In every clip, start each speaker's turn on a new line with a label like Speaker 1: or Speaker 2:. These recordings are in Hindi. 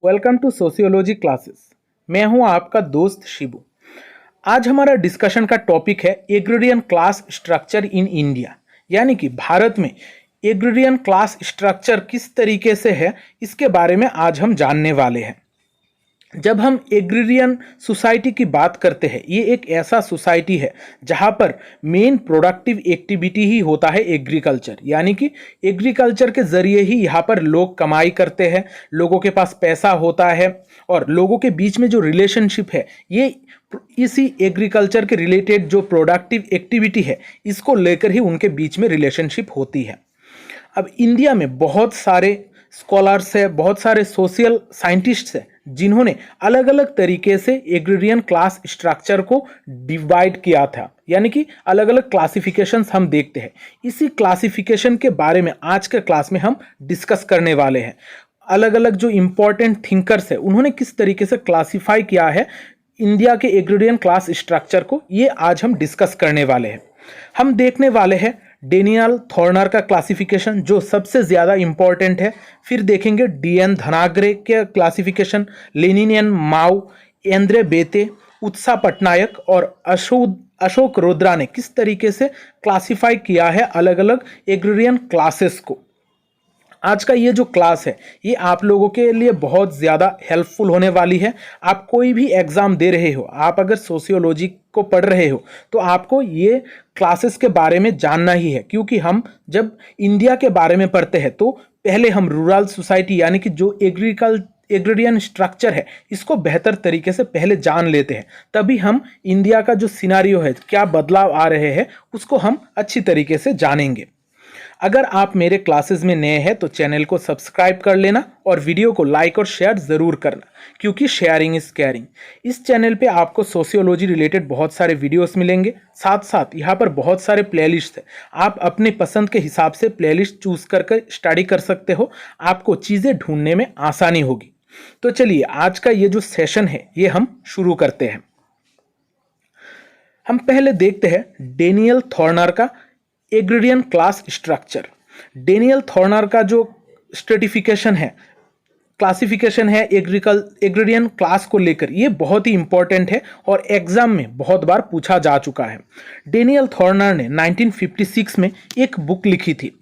Speaker 1: Welcome to sociology classes. मैं हूं आपका दोस्त शिबू। आज हमारा डिस्कशन का टॉपिक है agrarian class structure in India, यानी कि भारत में एग्रेरियन क्लास स्ट्रक्चर किस तरीके से है, इसके बारे में आज हम जानने वाले हैं। जब हम एग्रेरियन सोसाइटी की बात करते हैं, ये एक ऐसा सोसाइटी है जहाँ पर मेन प्रोडक्टिव एक्टिविटी ही होता है एग्रीकल्चर, यानी कि एग्रीकल्चर के ज़रिए ही यहाँ पर लोग कमाई करते हैं, लोगों के पास पैसा होता है और लोगों के बीच में जो रिलेशनशिप है ये इसी एग्रीकल्चर के रिलेटेड जो प्रोडक्टिव एक्टिविटी है इसको लेकर ही उनके बीच में रिलेशनशिप होती है। अब इंडिया में बहुत सारे स्कॉलर्स है, बहुत सारे सोशल साइंटिस्ट्स हैं जिन्होंने अलग अलग तरीके से एग्रेरियन क्लास स्ट्रक्चर को डिवाइड किया था, यानी कि अलग अलग क्लासिफिकेशंस हम देखते हैं। इसी क्लासिफिकेशन के बारे में आज के क्लास में हम डिस्कस करने वाले हैं। अलग अलग जो इम्पोर्टेंट थिंकर्स है उन्होंने किस तरीके से क्लासिफाई किया है इंडिया के एग्रेरियन क्लास स्ट्रक्चर को, ये आज हम डिस्कस करने वाले हैं। हम देखने वाले हैं डेनियल थॉर्नर का क्लासिफिकेशन जो सबसे ज़्यादा इम्पॉर्टेंट है। फिर देखेंगे डीएन धनाग्रे के क्लासिफिकेशन, लेनिनियन माओ, एंद्रे बेते, उत्सा पटनायक और अशोक रुद्रा ने किस तरीके से क्लासिफाई किया है अलग अलग एग्रेरियन क्लासेस को। आज का ये जो क्लास है ये आप लोगों के लिए बहुत ज़्यादा हेल्पफुल होने वाली है। आप कोई भी एग्ज़ाम दे रहे हो, आप अगर सोशियोलॉजी को पढ़ रहे हो तो आपको ये क्लासेस के बारे में जानना ही है, क्योंकि हम जब इंडिया के बारे में पढ़ते हैं तो पहले हम रूरल सोसाइटी यानी कि जो एग्रेरियन स्ट्रक्चर है इसको बेहतर तरीके से पहले जान लेते हैं, तभी हम इंडिया का जो सिनारियो है, क्या बदलाव आ रहे हैं, उसको हम अच्छी तरीके से जानेंगे। अगर आप मेरे क्लासेस में नए हैं तो चैनल को सब्सक्राइब कर लेना और वीडियो को लाइक और शेयर ज़रूर करना, क्योंकि शेयरिंग इज़ केयरिंग। इस चैनल पे आपको सोशियोलॉजी रिलेटेड बहुत सारे वीडियोस मिलेंगे, साथ साथ यहाँ पर बहुत सारे प्लेलिस्ट है। आप अपनी पसंद के हिसाब से प्लेलिस्ट चूज़ करके स्टडी कर सकते हो, आपको चीज़ें ढूंढने में आसानी होगी। तो चलिए आज का ये जो सेशन है ये हम शुरू करते हैं। हम पहले देखते हैं डेनियल थॉर्नर का एग्रेरियन क्लास स्ट्रक्चर। डेनियल थॉर्नर का जो स्ट्रेटिफिकेशन है, क्लासिफिकेशन है एग्रेरियन क्लास को लेकर, ये बहुत ही इंपॉर्टेंट है और एग्जाम में बहुत बार पूछा जा चुका है। डेनियल थॉर्नर ने 1956 में एक बुक लिखी थी।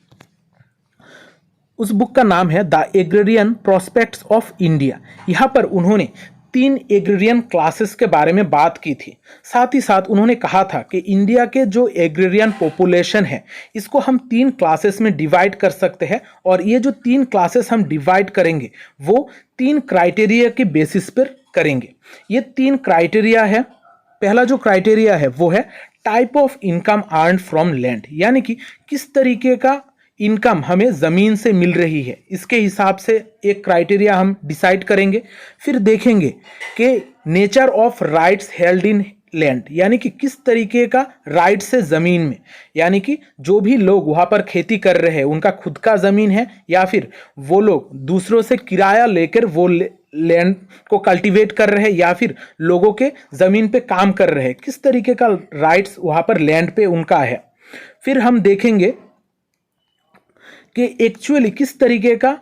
Speaker 1: उस बुक का नाम है the agrarian prospects of India. यहाँ पर उन्होंने 3 एग्रेरियन क्लासेस के बारे में बात की थी। साथ ही साथ उन्होंने कहा था कि इंडिया के जो एग्रेरियन पॉपुलेशन है इसको हम 3 क्लासेस में डिवाइड कर सकते हैं, और ये जो 3 क्लासेस हम डिवाइड करेंगे वो 3 क्राइटेरिया के बेसिस पर करेंगे। ये 3 क्राइटेरिया है। पहला जो क्राइटेरिया है वो है type of income earn from land, यानी कि किस तरीके का इनकम हमें ज़मीन से मिल रही है, इसके हिसाब से एक क्राइटेरिया हम डिसाइड करेंगे। फिर देखेंगे कि nature of rights held in land, यानी कि किस तरीके का राइट्स है ज़मीन में, यानी कि जो भी लोग वहाँ पर खेती कर रहे हैं उनका खुद का ज़मीन है या फिर वो लोग दूसरों से किराया लेकर वो लैंड को कल्टीवेट कर रहे हैं या फिर लोगों के ज़मीन पे काम कर रहे हैं, किस तरीके का राइट्स वहाँ पर लैंड पे उनका है। फिर हम देखेंगे कि एक्चुअली किस तरीके का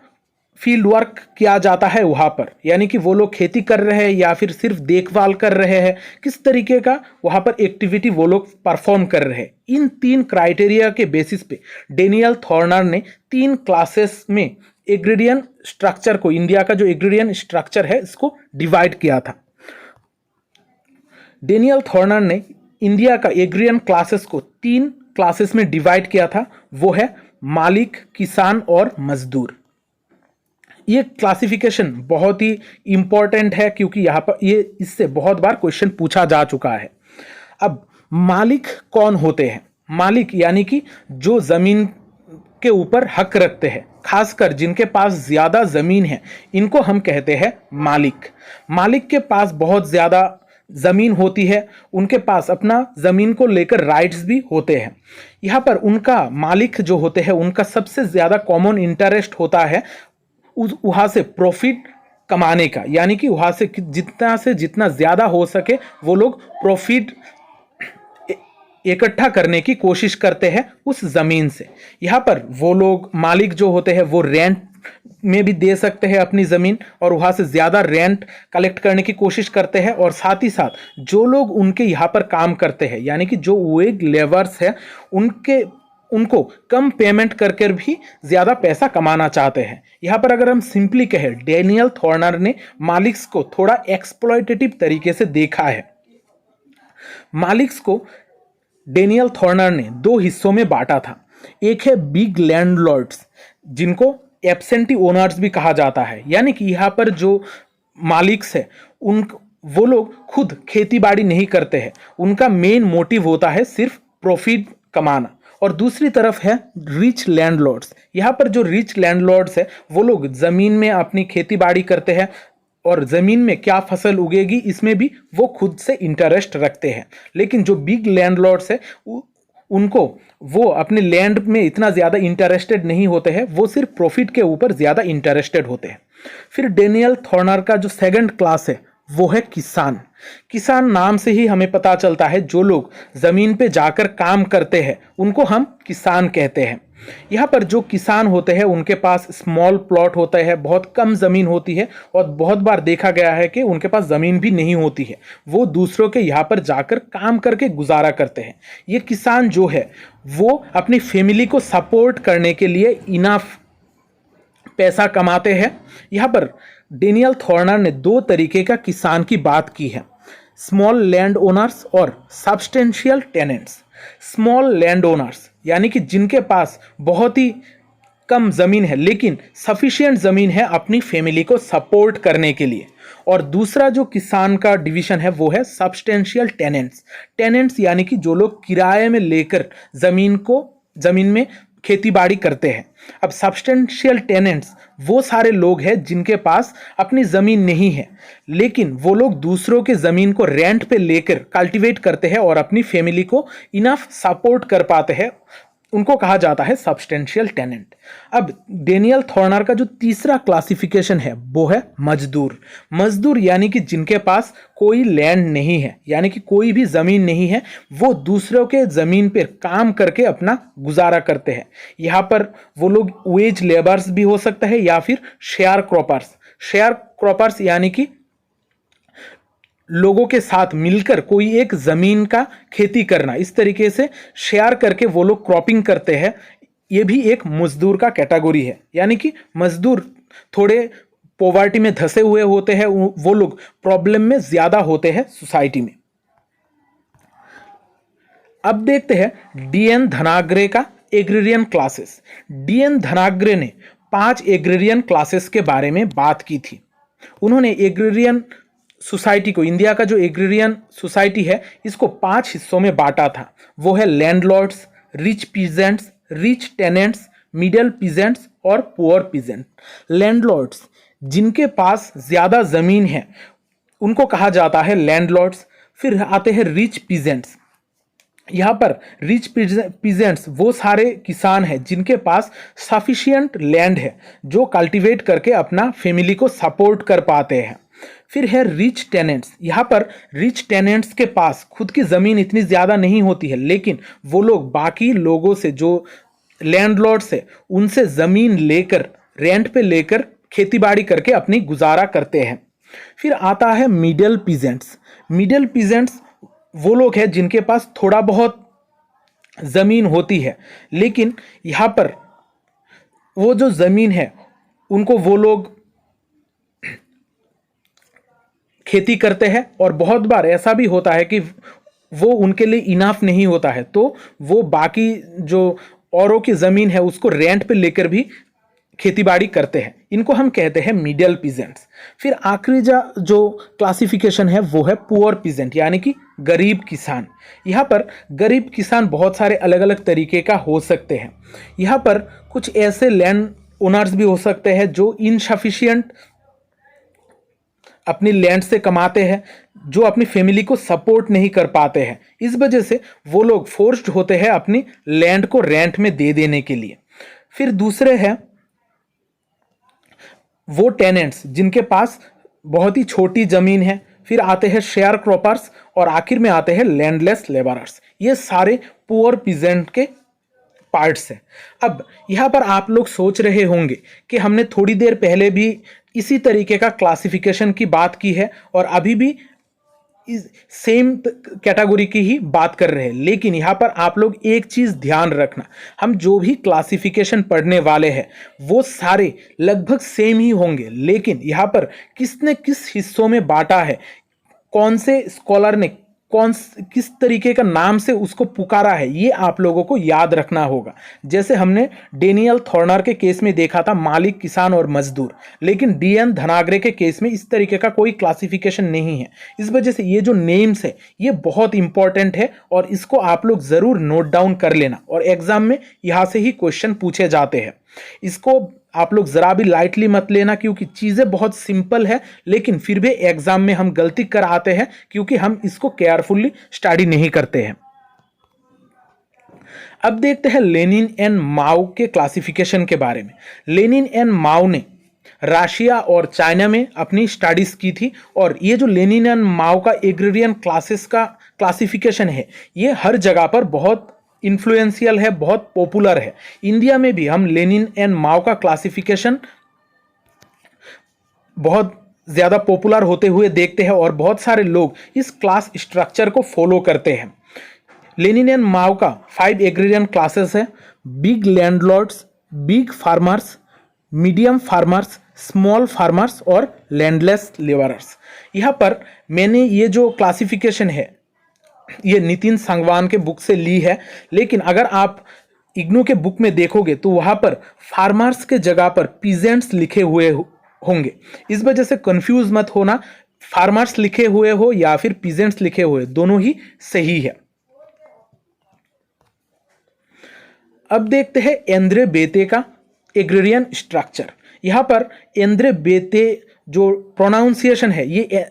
Speaker 1: फील्ड वर्क किया जाता है वहाँ पर, यानी कि वो लोग खेती कर रहे हैं या फिर सिर्फ देखभाल कर रहे हैं, किस तरीके का वहाँ पर एक्टिविटी वो लोग परफॉर्म कर रहे हैं। इन 3 क्राइटेरिया के बेसिस पे डेनियल थॉर्नर ने 3 क्लासेस में एग्रेरियन स्ट्रक्चर को, इंडिया का जो एग्रेरियन स्ट्रक्चर है इसको डिवाइड किया था। डेनियल थॉर्नर ने इंडिया का एग्रेरियन क्लासेस को 3 क्लासेस में डिवाइड किया था, वो है मालिक, किसान और मजदूर। ये क्लासिफिकेशन बहुत ही इंपॉर्टेंट है क्योंकि यहाँ पर ये इससे बहुत बार क्वेश्चन पूछा जा चुका है। अब मालिक कौन होते हैं? मालिक यानी कि जो ज़मीन के ऊपर हक रखते हैं, खासकर जिनके पास ज़्यादा ज़मीन है, इनको हम कहते हैं मालिक। मालिक के पास बहुत ज़्यादा ज़मीन होती है, उनके पास अपना ज़मीन को लेकर राइट्स भी होते हैं। यहाँ पर उनका मालिक जो होते हैं उनका सबसे ज़्यादा कॉमन इंटरेस्ट होता है वहाँ से प्रॉफिट कमाने का, यानी कि वहाँ से जितना ज़्यादा हो सके वो लोग प्रॉफिट इकट्ठा करने की कोशिश करते हैं उस ज़मीन से। यहाँ पर वो लोग मालिक जो होते हैं वो रेंट में भी दे सकते हैं अपनी ज़मीन और वहाँ से ज़्यादा रेंट कलेक्ट करने की कोशिश करते हैं। और साथ ही साथ जो लोग उनके यहाँ पर काम करते हैं यानी कि जो वेज लेबर्स हैं उनको कम पेमेंट करके भी ज़्यादा पैसा कमाना चाहते हैं। यहाँ पर अगर हम सिंपली कहें, डेनियल थॉर्नर ने मालिक्स को थोड़ा एक्सप्लॉयटेटिव तरीके से देखा है। मालिक्स को डेनियल थॉर्नर ने दो हिस्सों में बांटा था। एक है बिग लैंडलॉर्ड्स, जिनको एब्सेंटी ओनर्स भी कहा जाता है, यानी कि यहाँ पर जो मालिक्स है वो लोग खुद खेती बाड़ी नहीं करते हैं, उनका मेन मोटिव होता है सिर्फ प्रॉफिट कमाना। और दूसरी तरफ है रिच लैंडलॉर्ड्स। यहाँ पर जो रिच लैंडलॉर्ड्स है वो लोग ज़मीन में अपनी खेती बाड़ी करते हैं और ज़मीन में क्या फसल उगेगी इसमें भी वो खुद से इंटरेस्ट रखते हैं। लेकिन जो बिग लैंडलॉर्ड्स है उनको वो अपने लैंड में इतना ज़्यादा इंटरेस्टेड नहीं होते हैं, वो सिर्फ प्रॉफिट के ऊपर ज़्यादा इंटरेस्टेड होते हैं। फिर डेनियल थॉर्नर का जो सेकंड क्लास है वो है किसान। किसान नाम से ही हमें पता चलता है जो लोग ज़मीन पे जाकर काम करते हैं उनको हम किसान कहते हैं। यहाँ पर जो किसान होते हैं उनके पास स्मॉल प्लॉट होता है, बहुत कम ज़मीन होती है और बहुत बार देखा गया है कि उनके पास ज़मीन भी नहीं होती है, वो दूसरों के यहाँ पर जाकर काम करके गुजारा करते हैं। ये किसान जो है वो अपनी फैमिली को सपोर्ट करने के लिए इनफ पैसा कमाते हैं। यहाँ पर डेनियल थॉर्नर ने दो तरीके का किसान की बात की है, स्मॉल लैंड ओनर्स और substantial tenants. Small land owners यानी कि जिनके पास बहुत ही कम ज़मीन है लेकिन सफिशिएंट ज़मीन है अपनी फैमिली को सपोर्ट करने के लिए। और दूसरा जो किसान का डिवीज़न है वो है सब्सटेंशियल टेनेंट्स। टेनेंट्स यानी कि जो लोग किराए में लेकर ज़मीन में खेती बाड़ी करते हैं। अब सब्सटेंशियल टेनेंट्स वो सारे लोग हैं जिनके पास अपनी ज़मीन नहीं है लेकिन वो लोग दूसरों के ज़मीन को रेंट पे लेकर कल्टीवेट करते हैं और अपनी फैमिली को इनफ सपोर्ट कर पाते हैं, उनको कहा जाता है सब्सटेंशियल टेनेंट। अब डेनियल थॉर्नर का जो तीसरा क्लासिफिकेशन है वो है मजदूर। मजदूर यानी कि जिनके पास कोई लैंड नहीं है यानी कि कोई भी ज़मीन नहीं है, वो दूसरों के ज़मीन पर काम करके अपना गुजारा करते हैं। यहाँ पर वो लोग वेज लेबर्स भी हो सकता है या फिर शेयर क्रॉपर्स। शेयर क्रॉपर्स यानी कि लोगों के साथ मिलकर कोई एक ज़मीन का खेती करना, इस तरीके से शेयर करके वो लोग क्रॉपिंग करते हैं। ये भी एक मजदूर का कैटेगरी है, यानी कि मजदूर थोड़े पॉवर्टी में धंसे हुए होते हैं, वो लोग प्रॉब्लम में ज़्यादा होते हैं सोसाइटी में। अब देखते हैं डीएन धनाग्रे का एग्रेरियन क्लासेस। डीएन धनाग्रे ने 5 एग्रेरियन क्लासेस के बारे में बात की थी। उन्होंने एग्रेरियन सोसाइटी को, इंडिया का जो एग्रेरियन सोसाइटी है, इसको 5 हिस्सों में बांटा था। वो है landlords, rich peasants, rich tenants, middle peasants और पुअर पीजेंट। लैंडलॉर्ड्स जिनके पास ज़्यादा ज़मीन है उनको कहा जाता है लैंडलॉर्ड्स। फिर आते हैं रिच पीजेंट्स। यहाँ पर रिच पीजेंट्स वो सारे किसान हैं जिनके पास सफिशिएंट लैंड है, जो कल्टीवेट करके अपना फैमिली को सपोर्ट कर पाते हैं। फिर है रिच टेनेंट्स। यहाँ पर रिच टेनेंट्स के पास खुद की ज़मीन इतनी ज़्यादा नहीं होती है लेकिन वो लोग बाकी लोगों से, जो लैंडलॉर्ड्स है, उनसे ज़मीन लेकर, रेंट पे लेकर खेतीबाड़ी करके अपनी गुजारा करते हैं। फिर आता है मिडिल पीजेंट्स। मिडिल पीजेंट्स वो लोग हैं जिनके पास थोड़ा बहुत ज़मीन होती है लेकिन यहाँ पर वो जो ज़मीन है उनको वो लोग खेती करते हैं और बहुत बार ऐसा भी होता है कि वो उनके लिए इनाफ नहीं होता है, तो वो बाकी जो औरों की ज़मीन है उसको रेंट पे लेकर भी खेतीबाड़ी करते हैं। इनको हम कहते हैं मिडिल पीजेंट्स। फिर आखिरी जो क्लासिफिकेशन है वो है पुअर पीजेंट, यानी कि गरीब किसान। यहाँ पर गरीब किसान बहुत सारे अलग अलग तरीके का हो सकते हैं। यहाँ पर कुछ ऐसे लैंड ओनर्स भी हो सकते हैं जो इनसफिशिएंट अपनी लैंड से कमाते हैं, जो अपनी फैमिली को सपोर्ट नहीं कर पाते हैं। इस वजह से वो लोग फोर्स्ड होते हैं अपनी लैंड को रेंट में दे देने के लिए। फिर दूसरे हैं वो टेनेंट्स जिनके पास बहुत ही छोटी ज़मीन है। फिर आते हैं शेयर क्रॉपर्स और आखिर में आते हैं लैंडलेस लेबरर्स। ये सारे पुअर पीजेंट के पार्ट्स है। अब यहाँ पर आप लोग सोच रहे होंगे कि हमने थोड़ी देर पहले भी इसी तरीके का क्लासिफिकेशन की बात की है और अभी भी सेम कैटेगरी की ही बात कर रहे हैं, लेकिन यहाँ पर आप लोग एक चीज ध्यान रखना, हम जो भी क्लासिफिकेशन पढ़ने वाले हैं वो सारे लगभग सेम ही होंगे, लेकिन यहाँ पर किसने किस हिस्सों में बांटा है, कौन से स्कॉलर ने किस तरीके का नाम से उसको पुकारा है, ये आप लोगों को याद रखना होगा। जैसे हमने डेनियल थॉर्नर के केस में देखा था मालिक, किसान और मजदूर, लेकिन डीएन धनागरे के केस में इस तरीके का कोई क्लासिफिकेशन नहीं है। इस वजह से ये जो नेम्स है ये बहुत इंपॉर्टेंट है और इसको आप लोग जरूर नोट डाउन कर लेना, और एग्जाम में यहां से ही क्वेश्चन पूछे जाते हैं। इसको आप लोग जरा भी लाइटली मत लेना, क्योंकि चीजें बहुत सिंपल है, लेकिन फिर भी एग्जाम में हम गलती कर आते हैं क्योंकि हम इसको केयरफुली स्टडी नहीं करते हैं। अब देखते हैं लेनिन एंड माओ के क्लासिफिकेशन के बारे में। लेनिन एंड माओ ने रशिया और चाइना में अपनी स्टडीज की थी, और ये जो लेनिन एंड माओ का एग्रेरियन क्लासेस का क्लासिफिकेशन है ये हर जगह पर बहुत इन्फ्लुएंशियल है, बहुत पॉपुलर है। इंडिया में भी हम लेनिन एंड माओ का क्लासिफिकेशन बहुत ज़्यादा पॉपुलर होते हुए देखते हैं और बहुत सारे लोग इस क्लास स्ट्रक्चर को फॉलो करते हैं। लेनिन एंड माओ का 5 एग्रेरियन क्लासेस है: big landlords, big farmers, medium farmers, small farmers और लैंडलेस लेबरर्स। यहाँ पर मैंने ये जो क्लासिफिकेशन है ये नितिन संगवान के बुक से ली है, लेकिन अगर आप इग्नू के बुक में देखोगे तो वहाँ पर फार्मर्स के जगह पर पीजेंट्स लिखे हुए होंगे। इस वजह से कंफ्यूज मत होना, फार्मर्स लिखे हुए हो या फिर पीजेंट्स लिखे हुए, दोनों ही सही है। अब देखते हैं एंद्रे बेते का एग्रेरियन स्ट्रक्चर। यहाँ पर एंद्रे बेते जो प्रोनाउंसिएशन है ये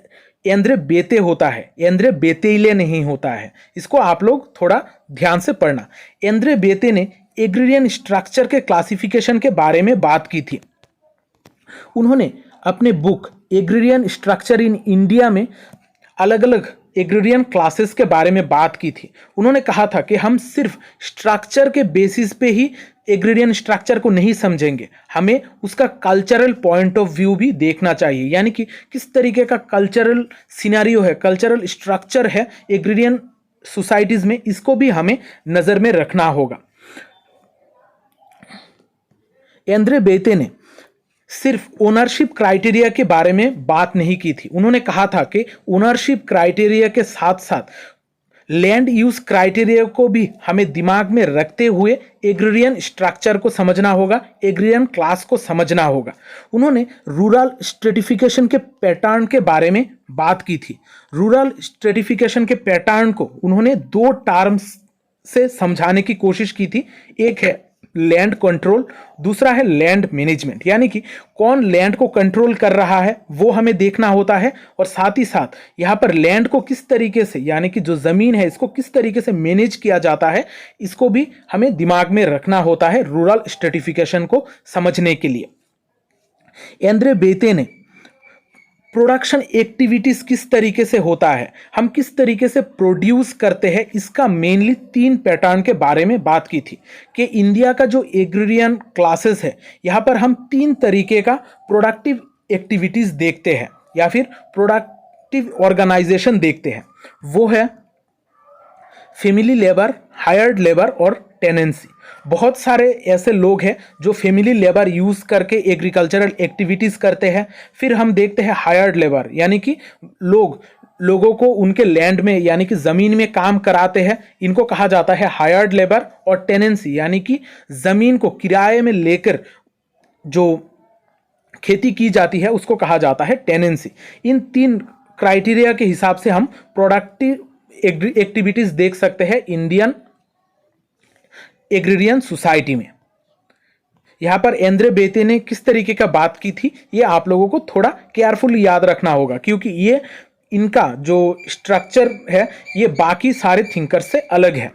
Speaker 1: एंद्रे बेते होता है, एंद्रे बेतेले नहीं होता है। इसको आप लोग थोड़ा ध्यान से पढ़ना। एंद्रे बेते ने एग्रेरियन स्ट्रक्चर के क्लासिफिकेशन के बारे में बात की थी। उन्होंने अपने book agrarian structure in India में अलग अलग एग्रेरियन क्लासेस के बारे में बात की थी। उन्होंने कहा था कि हम सिर्फ स्ट्रक्चर के बेसिस पे ही एग्रेरियन स्ट्रक्चर को नहीं समझेंगे, हमें उसका कल्चरल पॉइंट ऑफ व्यू भी देखना चाहिए, यानी कि किस तरीके का कल्चरल सिनेरियो है, कल्चरल स्ट्रक्चर है एग्रेरियन सोसाइटीज में, इसको भी हमें नज़र में रखना होगा। एंद्रे बेते ने सिर्फ ओनरशिप क्राइटेरिया के बारे में बात नहीं की थी। उन्होंने कहा था कि ओनरशिप क्राइटेरिया के साथ साथ लैंड यूज क्राइटेरिया को भी हमें दिमाग में रखते हुए एग्रेरियन स्ट्रक्चर को समझना होगा, एग्रेरियन क्लास को समझना होगा। उन्होंने रूरल स्ट्रेटिफिकेशन के पैटर्न के बारे में बात की थी। रूरल स्ट्रेटिफिकेशन के पैटर्न को उन्होंने 2 टर्म्स से समझाने की कोशिश की थी। एक है लैंड कंट्रोल, दूसरा है लैंड मैनेजमेंट, यानी कि कौन लैंड को कंट्रोल कर रहा है वो हमें देखना होता है, और साथ ही साथ यहाँ पर लैंड को किस तरीके से, यानी कि जो ज़मीन है इसको किस तरीके से मैनेज किया जाता है, इसको भी हमें दिमाग में रखना होता है रूरल स्ट्रेटिफिकेशन को समझने के लिए। एंद्रे बेते ने प्रोडक्शन एक्टिविटीज किस तरीके से होता है, हम किस तरीके से प्रोड्यूस करते हैं, इसका मेनली 3 पैटर्न के बारे में बात की थी कि इंडिया का जो एग्रेरियन क्लासेस है यहाँ पर हम 3 तरीके का प्रोडक्टिव एक्टिविटीज देखते हैं या फिर प्रोडक्टिव ऑर्गेनाइजेशन देखते हैं। वो है फैमिली लेबर, हायर्ड लेबर और टेनेंसी। बहुत सारे ऐसे लोग हैं जो फैमिली लेबर यूज़ करके एग्रीकल्चरल एक्टिविटीज़ करते हैं। फिर हम देखते हैं हायर्ड लेबर, यानी कि लोगों को उनके लैंड में यानी कि ज़मीन में काम कराते हैं, इनको कहा जाता है हायर्ड लेबर। और टेनेंसी यानी कि ज़मीन को किराए में लेकर जो खेती की जाती है उसको कहा जाता है टेनेंसी। इन 3 क्राइटेरिया के हिसाब से हम प्रोडक्टिव एक्टिविटीज़ देख सकते हैं इंडियन एग्रेरियन सोसाइटी में। यहाँ पर एंद्रे बेते ने किस तरीके का बात की थी ये आप लोगों को थोड़ा केयरफुली याद रखना होगा, क्योंकि ये इनका जो स्ट्रक्चर है ये बाकी सारे थिंकर्स से अलग है।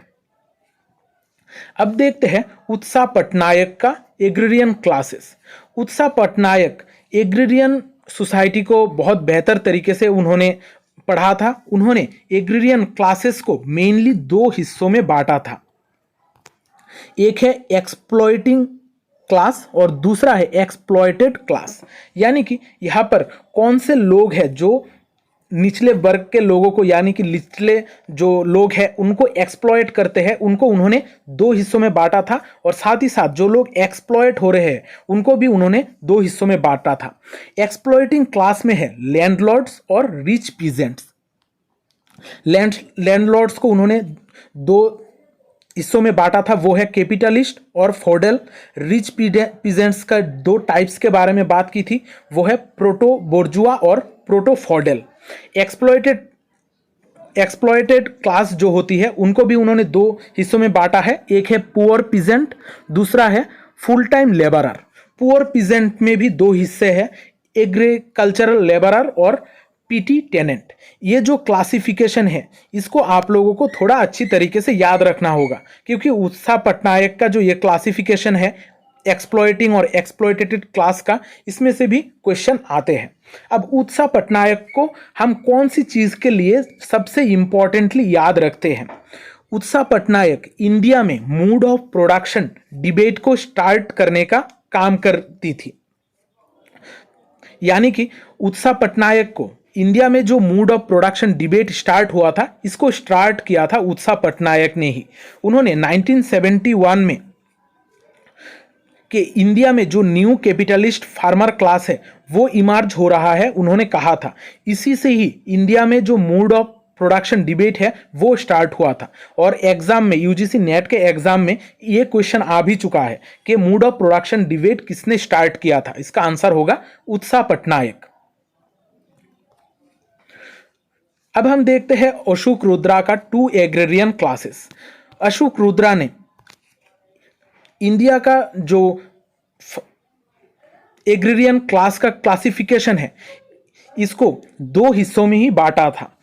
Speaker 1: अब देखते हैं उत्साह पटनायक का एग्रेरियन क्लासेस। उत्साह पटनायक एग्रेरियन सोसाइटी को बहुत बेहतर तरीके से उन्होंने पढ़ा था। उन्होंने एग्रेरियन क्लासेस को मेनली 2 हिस्सों में बांटा था। एक है एक्सप्लॉइटिंग क्लास और दूसरा है एक्सप्लॉइटेड क्लास। यानी कि यहाँ पर कौन से लोग हैं जो निचले वर्ग के लोगों को, यानी कि निचले जो लोग हैं उनको एक्सप्लॉइट करते हैं, उनको उन्होंने दो हिस्सों में बांटा था, और साथ ही साथ जो लोग एक्सप्लॉइट हो रहे हैं उनको भी उन्होंने दो हिस्सों में बांटा था। एक्सप्लॉइटिंग क्लास में है लैंडलॉर्ड्स और रिच पीजेंट्स। लैंडलॉर्ड्स को उन्होंने दो हिस्सों में बांटा था, वो है कैपिटलिस्ट और फॉडल। रिच पीजेंट्स का दो टाइप्स के बारे में बात की थी, वो है प्रोटो बोर्जुआ और प्रोटो फॉडल। एक्सप्लॉइटेड क्लास जो होती है उनको भी उन्होंने दो हिस्सों में बांटा है, एक है पुअर पीजेंट, दूसरा है full time labourer. Poor peasant में भी दो हिस्से हैं, एग्रीकल्चरल लेबरर और पीटी टेनेंट। ये जो क्लासिफिकेशन है इसको आप लोगों को थोड़ा अच्छी तरीके से याद रखना होगा, क्योंकि उत्साह पटनायक का जो ये क्लासिफिकेशन है एक्सप्लॉइटिंग और एक्सप्लॉइटेड क्लास का, इसमें से भी क्वेश्चन आते हैं। अब उत्साह पटनायक को हम कौन सी चीज़ के लिए सबसे इंपॉर्टेंटली याद रखते हैं? उत्साह पटनायक इंडिया में मूड ऑफ प्रोडक्शन डिबेट को स्टार्ट करने का काम करती थी। यानी कि उत्साह पटनायक को इंडिया में जो mood off production debate start हुआ था, इसको स्टार्ट किया था उत्साह पटनायक ने ही। उन्होंने 1971 में कि इंडिया में जो न्यू कैपिटलिस्ट फार्मर क्लास है वो इमर्ज हो रहा है, उन्होंने कहा था। इसी से ही इंडिया में जो मूड ऑफ प्रोडक्शन डिबेट है वो स्टार्ट हुआ था। और एग्जाम में, यूजीसी नेट के एग्जाम में ये क्वेश्चन आ भी चुका है कि मूड ऑफ प्रोडक्शन डिबेट किसने स्टार्ट किया था। इसका आंसर होगा उत्साह पटनायक। अब हम देखते हैं अशोक रुद्रा का two agrarian classes. Ashok Rudra ने इंडिया का जो एग्रेरियन क्लास का क्लासिफिकेशन है इसको दो हिस्सों में ही बांटा था।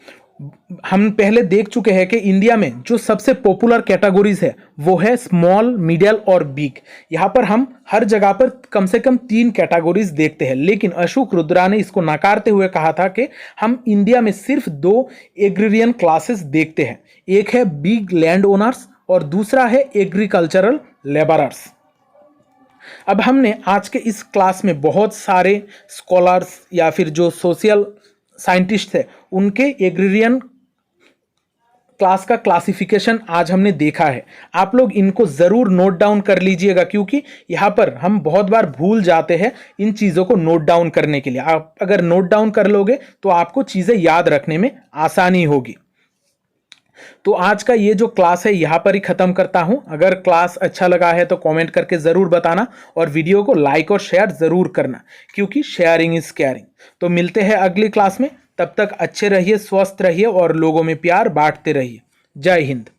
Speaker 1: हम पहले देख चुके हैं कि इंडिया में जो सबसे पॉपुलर कैटेगरीज है वो है स्मॉल, मिडिल और बिग। यहाँ पर हम हर जगह पर कम से कम 3 कैटेगरीज देखते हैं, लेकिन अशोक रुद्रा ने इसको नकारते हुए कहा था कि हम इंडिया में सिर्फ 2 एग्रीरियन क्लासेस देखते हैं, एक है बिग लैंड ओनर्स और दूसरा है एग्रीकल्चरल लेबरर्स। अब हमने आज के इस क्लास में बहुत सारे स्कॉलर्स या फिर जो सोशल साइंटिस्ट है उनके एग्रीरियन क्लास का क्लासिफिकेशन आज हमने देखा है। आप लोग इनको ज़रूर नोट डाउन कर लीजिएगा, क्योंकि यहाँ पर हम बहुत बार भूल जाते हैं इन चीज़ों को नोट डाउन करने के लिए। आप अगर नोट डाउन कर लोगे तो आपको चीज़ें याद रखने में आसानी होगी। तो आज का ये जो क्लास है यहाँ पर ही ख़त्म करता हूँ। अगर क्लास अच्छा लगा है तो कमेंट करके ज़रूर बताना और वीडियो को लाइक और शेयर ज़रूर करना, क्योंकि शेयरिंग इज़ केयरिंग। तो मिलते हैं अगली क्लास में, तब तक अच्छे रहिए, स्वस्थ रहिए और लोगों में प्यार बांटते रहिए। जय हिंद।